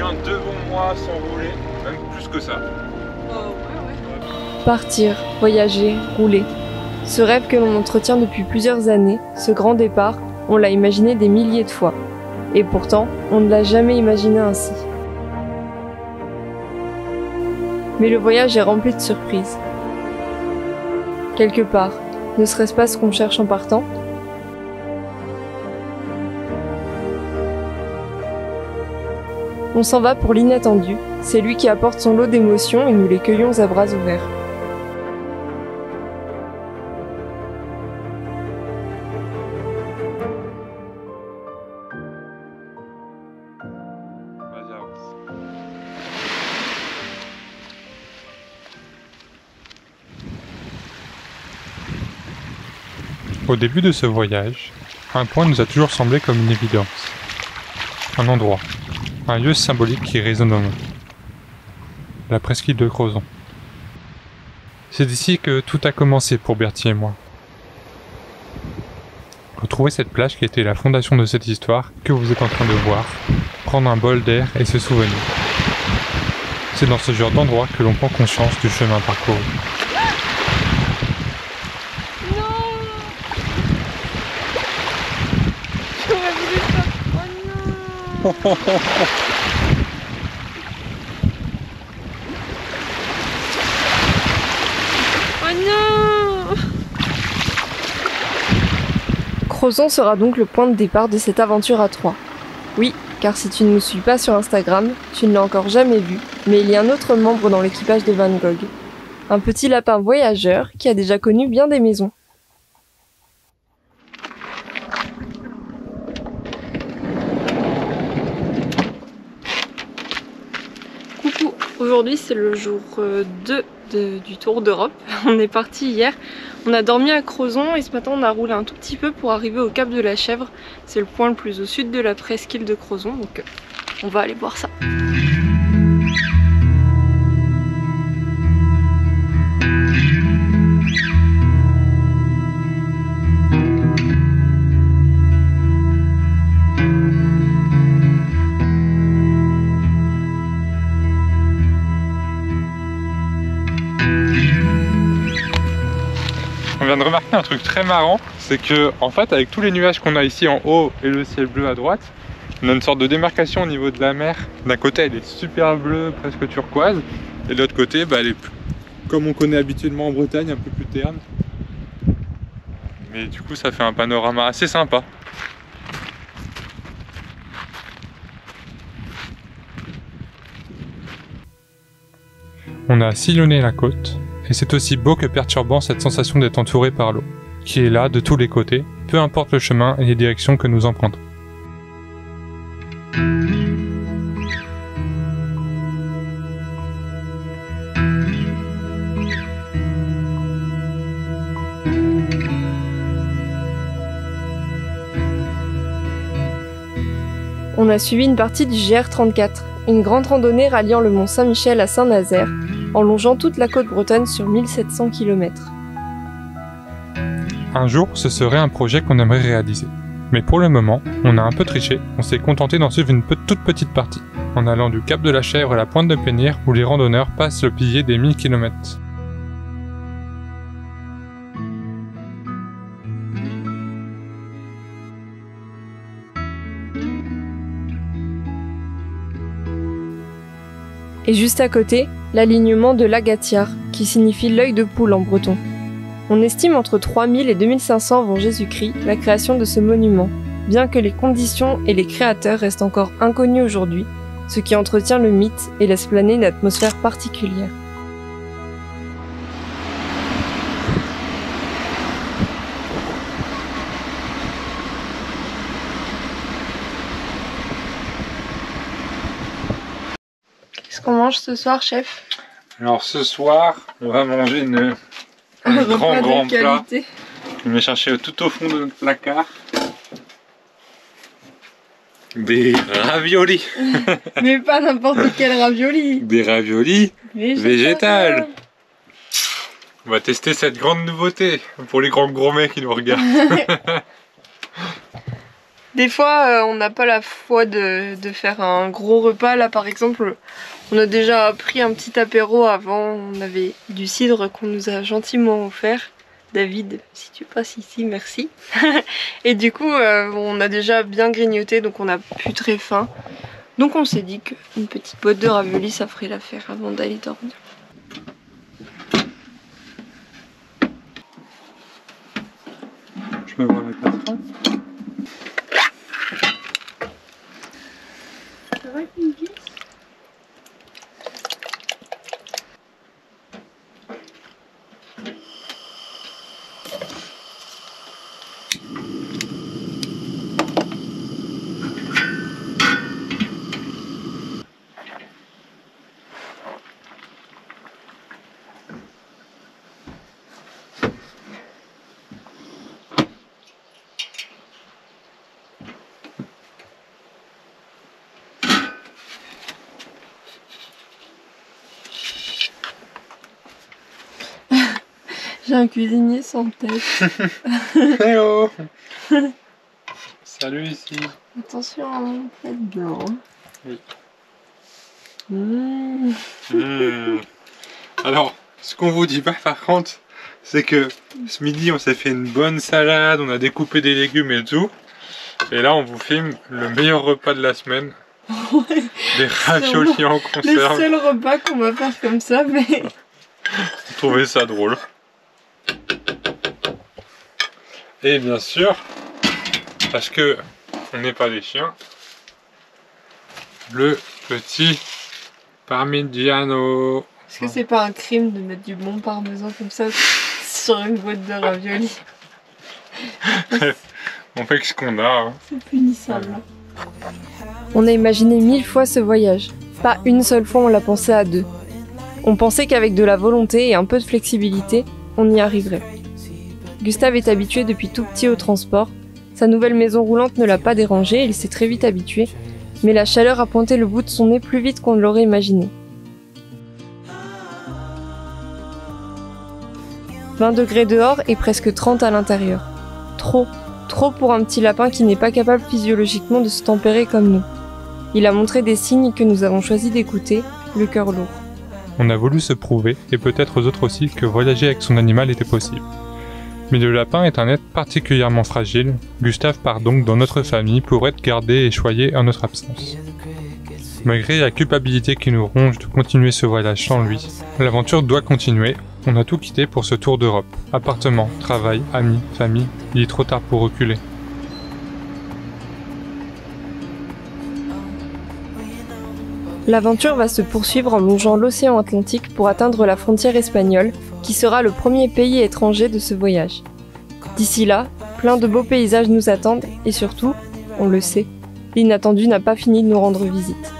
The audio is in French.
chemin devant moi s'enrouler, même plus que ça. Partir, voyager, rouler. Ce rêve que l'on entretient depuis plusieurs années, ce grand départ, on l'a imaginé des milliers de fois. Et pourtant, on ne l'a jamais imaginé ainsi. Mais le voyage est rempli de surprises. Quelque part, ne serait-ce pas ce qu'on cherche en partant ? On s'en va pour l'inattendu, c'est lui qui apporte son lot d'émotions et nous les cueillons à bras ouverts. Vas-y, avance. Au début de ce voyage, un point nous a toujours semblé comme une évidence. Un endroit, un lieu symbolique qui résonne en nous. La presqu'île de Crozon. C'est ici que tout a commencé pour Bertie et moi. Retrouver cette plage qui était la fondation de cette histoire que vous êtes en train de voir, prendre un bol d'air et se souvenir. C'est dans ce genre d'endroit que l'on prend conscience du chemin parcouru. Oh non. Oh non. Crozon sera donc le point de départ de cette aventure à trois. Oui, car si tu ne nous suis pas sur Instagram, tu ne l'as encore jamais vu, mais il y a un autre membre dans l'équipage de Van Gogh. Un petit lapin voyageur qui a déjà connu bien des maisons. Coucou, aujourd'hui c'est le jour 2 du Tour d'Europe. On est parti hier, on a dormi à Crozon et ce matin on a roulé un tout petit peu pour arriver au Cap de la Chèvre. C'est le point le plus au sud de la presqu'île de Crozon, donc on va aller voir ça. On vient de remarquer un truc très marrant, c'est que en fait avec tous les nuages qu'on a ici en haut et le ciel bleu à droite, on a une sorte de démarcation au niveau de la mer. D'un côté elle est super bleue, presque turquoise, et de l'autre côté elle est plus, comme on connaît habituellement en Bretagne, un peu plus terne. Mais du coup ça fait un panorama assez sympa. On a sillonné la côte. Et c'est aussi beau que perturbant cette sensation d'être entouré par l'eau, qui est là de tous les côtés, peu importe le chemin et les directions que nous empruntons. On a suivi une partie du GR34, une grande randonnée ralliant le mont Saint-Michel à Saint-Nazaire, en longeant toute la côte bretonne sur 1700 km. Un jour, ce serait un projet qu'on aimerait réaliser. Mais pour le moment, on a un peu triché, on s'est contenté d'en suivre une toute petite partie, en allant du Cap de la Chèvre à la pointe de Pénir où les randonneurs passent le pilier des 1000 km. Et juste à côté, l'alignement de l'Agatiar, qui signifie l'œil de poule en breton. On estime entre 3000 et 2500 avant Jésus-Christ la création de ce monument, bien que les conditions et les créateurs restent encore inconnus aujourd'hui, ce qui entretient le mythe et laisse planer une atmosphère particulière. Qu'est-ce qu'on mange ce soir, chef? Alors ce soir, on va manger un grand plat. Je vais chercher tout au fond de notre placard des raviolis. Mais pas n'importe quel ravioli. Des raviolis végétales. On va tester cette grande nouveauté pour les grands gourmets qui nous regardent. Des fois, on n'a pas la foi de faire un gros repas. Là, par exemple, on a déjà pris un petit apéro avant. On avait du cidre qu'on nous a gentiment offert. David, si tu passes ici, merci. Et du coup, on a déjà bien grignoté, donc on n'a plus très faim. Donc on s'est dit qu'une petite boîte de raviolis, ça ferait l'affaire avant d'aller dormir. Je me vois avec la fin. Ça va, Kinky ? J'ai un cuisinier sans tête. Hello. Salut ici. Attention, hein, faites blanc. Oui. Alors, ce qu'on vous dit pas par contre, c'est que ce midi on s'est fait une bonne salade, on a découpé des légumes et tout. Et là on vous filme le meilleur repas de la semaine. Ouais, des raviolis en le conserve. seul repas qu'on va faire comme ça, mais... Vous trouvez ça drôle. Et bien sûr, parce que on n'est pas des chiens, le petit parmigiano. Est-ce que c'est pas un crime de mettre du bon parmesan comme ça sur une boîte de raviolis? On fait ce qu'on a. Hein. C'est punissable. On a imaginé 1000 fois ce voyage. Pas une seule fois on l'a pensé à deux. On pensait qu'avec de la volonté et un peu de flexibilité, on y arriverait. Gustave est habitué depuis tout petit au transport. Sa nouvelle maison roulante ne l'a pas dérangé, il s'est très vite habitué. Mais la chaleur a pointé le bout de son nez plus vite qu'on ne l'aurait imaginé. 20 degrés dehors et presque 30 à l'intérieur. Trop pour un petit lapin qui n'est pas capable physiologiquement de se tempérer comme nous. Il a montré des signes que nous avons choisi d'écouter, le cœur lourd. On a voulu se prouver, et peut-être aux autres aussi, que voyager avec son animal était possible. Mais le lapin est un être particulièrement fragile. Gustave part donc dans notre famille pour être gardé et choyé en notre absence. Malgré la culpabilité qui nous ronge de continuer ce voyage sans lui, l'aventure doit continuer. On a tout quitté pour ce tour d'Europe. Appartement, travail, amis, famille, il est trop tard pour reculer. L'aventure va se poursuivre en longeant l'océan Atlantique pour atteindre la frontière espagnole, qui sera le premier pays étranger de ce voyage. D'ici là, plein de beaux paysages nous attendent et surtout, on le sait, l'inattendu n'a pas fini de nous rendre visite.